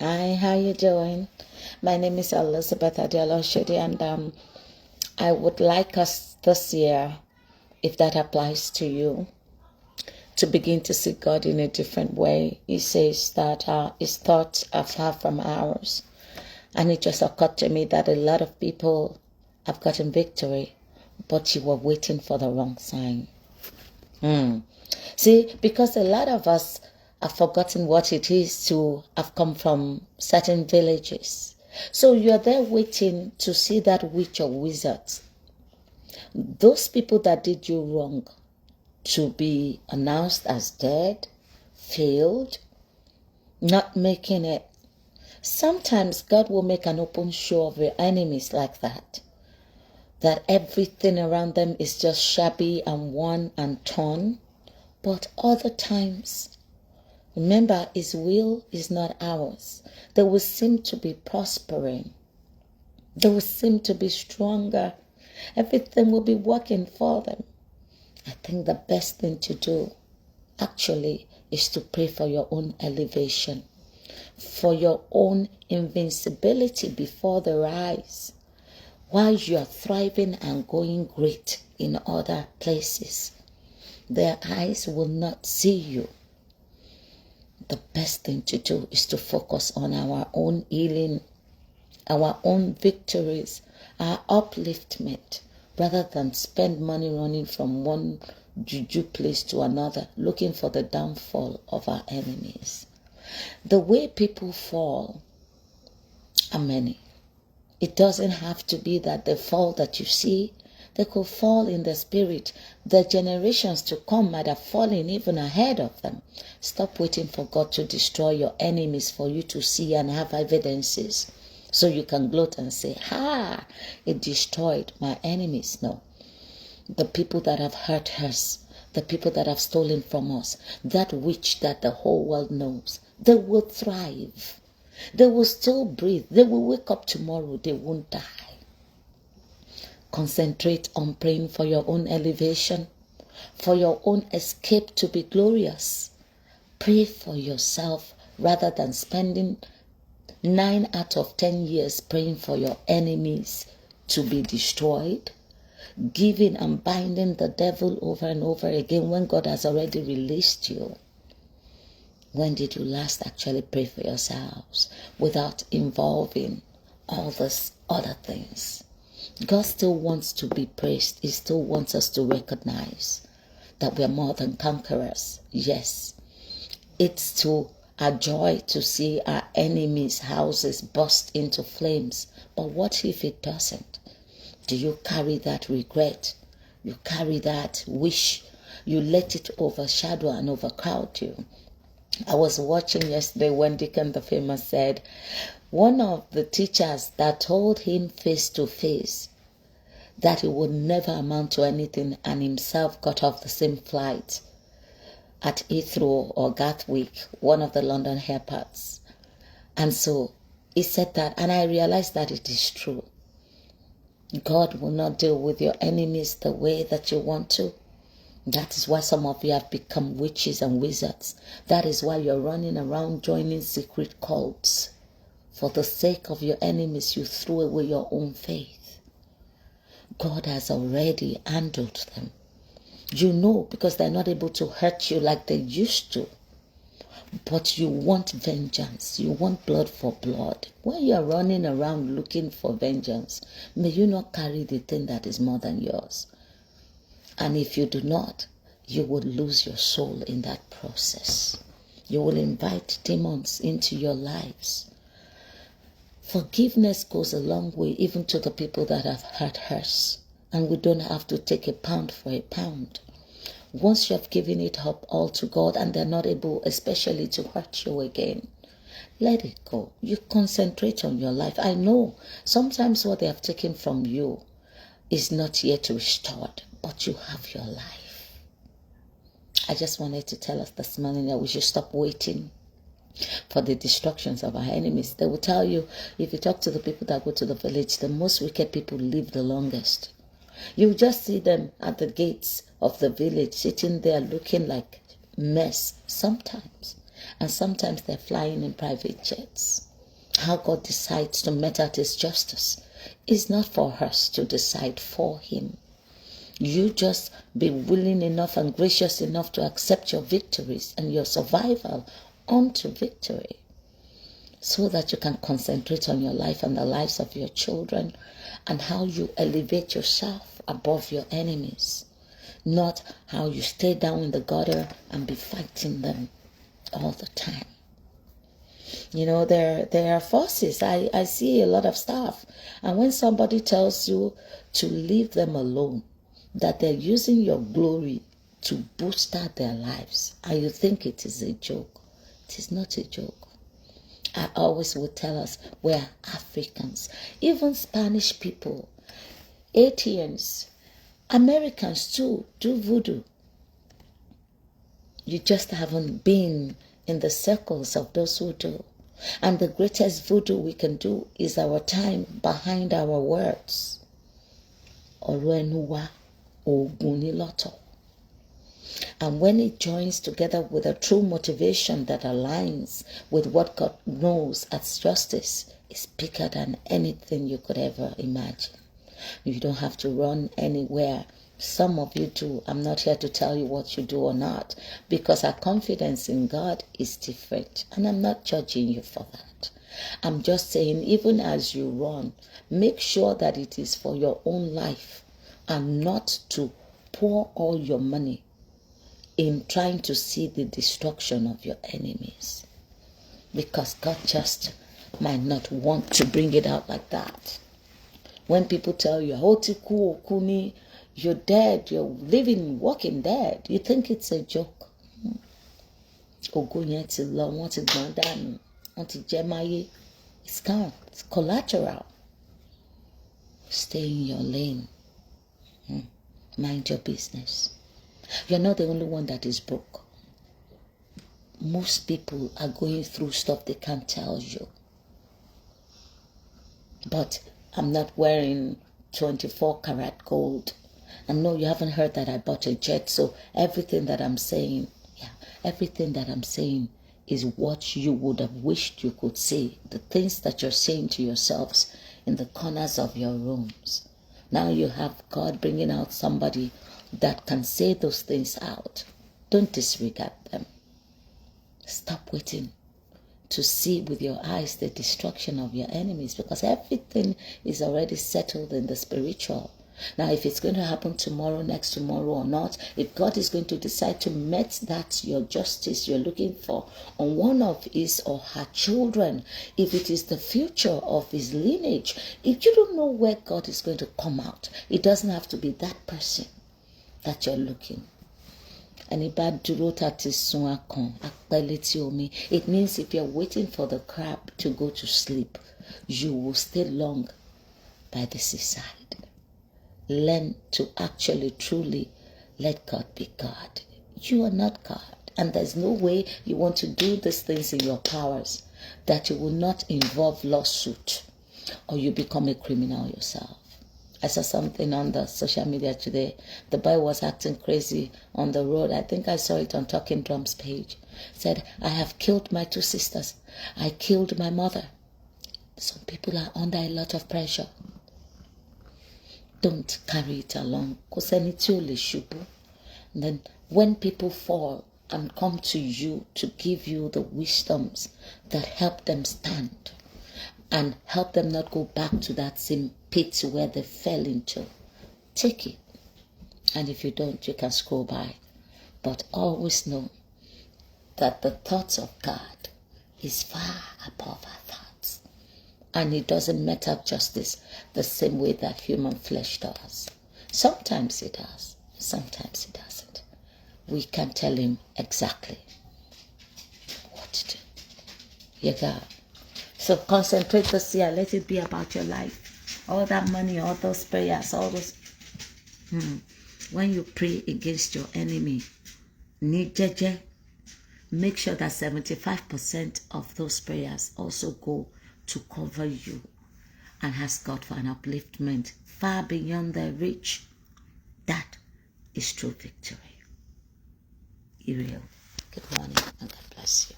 Hi, how you doing? My name is Elizabeth Adela Shidi, and I would like us this year, if that applies to you, to begin to see God in a different way. He says that his thoughts are far from ours. And it just occurred to me that a lot of people have gotten victory, but you were waiting for the wrong sign. See, because a lot of us have forgotten what it is to have come from certain villages. So you're there waiting to see that witch or wizard, those people that did you wrong, to be announced as dead, failed, not making it. Sometimes God will make an open show of your enemies like that. That everything around them is just shabby and worn and torn. But other times, remember, his will is not ours. They will seem to be prospering. They will seem to be stronger. Everything will be working for them. I think the best thing to do actually is to pray for your own elevation, for your own invincibility before their eyes, while you are thriving and going great in other places. Their eyes will not see you. The best thing to do is to focus on our own healing, our own victories, our upliftment, rather than spend money running from one juju place to another, looking for the downfall of our enemies. The way people fall are many. It doesn't have to be that the fall that you see. They could fall in the spirit. The generations to come might have fallen even ahead of them. Stop waiting for God to destroy your enemies for you to see and have evidences, so you can gloat and say, it destroyed my enemies. No. The people that have hurt us, the people that have stolen from us, that witch that the whole world knows, they will thrive. They will still breathe. They will wake up tomorrow. They won't die. Concentrate on praying for your own elevation, for your own escape to be glorious. Pray for yourself rather than spending 9 out of 10 years praying for your enemies to be destroyed, giving and binding the devil over and over again when God has already released you. When did you last actually pray for yourselves without involving all these other things? God still wants to be praised. He still wants us to recognize that we are more than conquerors. Yes, it's to our joy to see our enemies' houses burst into flames. But what if it doesn't? Do you carry that regret? You carry that wish? You let it overshadow and overcrowd you? I was watching yesterday when Deacon the Famous said, one of the teachers that told him face to face that he would never amount to anything, and himself got off the same flight at Heathrow or Gatwick, one of the London airports. And so he said that, and I realized that it is true. God will not deal with your enemies the way that you want to. That is why some of you have become witches and wizards. That is why you're running around joining secret cults. For the sake of your enemies, you threw away your own faith. God has already handled them. You know, because they're not able to hurt you like they used to. But you want vengeance. You want blood for blood. When you are running around looking for vengeance, may you not carry the thing that is more than yours. And if you do not, you will lose your soul in that process. You will invite demons into your lives. Forgiveness goes a long way, even to the people that have hurt us. And we don't have to take a pound for a pound. Once you have given it up all to God and they're not able, especially to hurt you again, let it go. You concentrate on your life. I know sometimes what they have taken from you is not yet restored, but you have your life. I just wanted to tell us this morning that we should stop waiting for the destructions of our enemies. They will tell you, if you talk to the people that go to the village, the most wicked people live the longest. You just see them at the gates of the village, sitting there looking like mess sometimes. And sometimes they're flying in private jets. how God decides to mete out his justice is not for us to decide for him. You just be willing enough and gracious enough to accept your victories and your survival onto victory, so that you can concentrate on your life and the lives of your children and how you elevate yourself above your enemies, not how you stay down in the gutter and be fighting them all the time. You know, there are forces. I see a lot of stuff. And when somebody tells you to leave them alone, that they're using your glory to boost out their lives, and you think it is a joke, it is not a joke. I always would tell us we're Africans, even Spanish people, Haitians, Americans too do voodoo. You just haven't been in the circles of those who do. And the greatest voodoo we can do is our time behind our words. Oruenuwa Oguniloto. And when it joins together with a true motivation that aligns with what God knows as justice, is bigger than anything you could ever imagine. You don't have to run anywhere. Some of you do. I'm not here to tell you what you do or not, because our confidence in God is different. And I'm not judging you for that. I'm just saying, even as you run, make sure that it is for your own life and not to pour all your money in trying to see the destruction of your enemies. Because God just might not want to bring it out like that. When people tell you, Otiku Okuni, you're dead, you're living, walking dead, you think it's a joke. It's gone. It's collateral. Stay in your lane. Mind your business. You're not the only one that is broke. Most people are going through stuff they can't tell you. But I'm not wearing 24 karat gold. And no, you haven't heard that I bought a jet. So everything that I'm saying, is what you would have wished you could say. The things that you're saying to yourselves in the corners of your rooms. Now you have God bringing out somebody that can say those things out. Don't disregard them. Stop waiting to see with your eyes the destruction of your enemies, because everything is already settled in the spiritual. Now, if it's going to happen tomorrow, next tomorrow or not, if God is going to decide to met that your justice you're looking for on one of his or her children, if it is the future of his lineage, if you don't know where God is going to come out, it doesn't have to be that person that you're looking. It means if you're waiting for the crab to go to sleep, you will stay long by the seaside. Learn to actually truly let God be God. You are not God. And there's no way you want to do these things in your powers that you will not involve lawsuit or you become a criminal yourself. I saw something on the social media today. The boy was acting crazy on the road. I think I saw it on Talking Drums page. Said, I have killed my 2 sisters. I killed my mother. Some people are under a lot of pressure. Don't carry it along. Then when people fall and come to you to give you the wisdoms that help them stand and help them not go back to that same pit where they fell into, take it. And if you don't, you can scroll by. But always know that the thoughts of God is far above our thoughts. And it doesn't met up justice the same way that human flesh does. Sometimes it does. Sometimes it doesn't. We can tell him exactly what to do. You got. So concentrate this year. Let it be about your life. All that money, all those prayers, all those. When you pray against your enemy, make sure that 75% of those prayers also go to cover you and ask God for an upliftment far beyond their reach. That is true victory. Iriel, good morning and God bless you.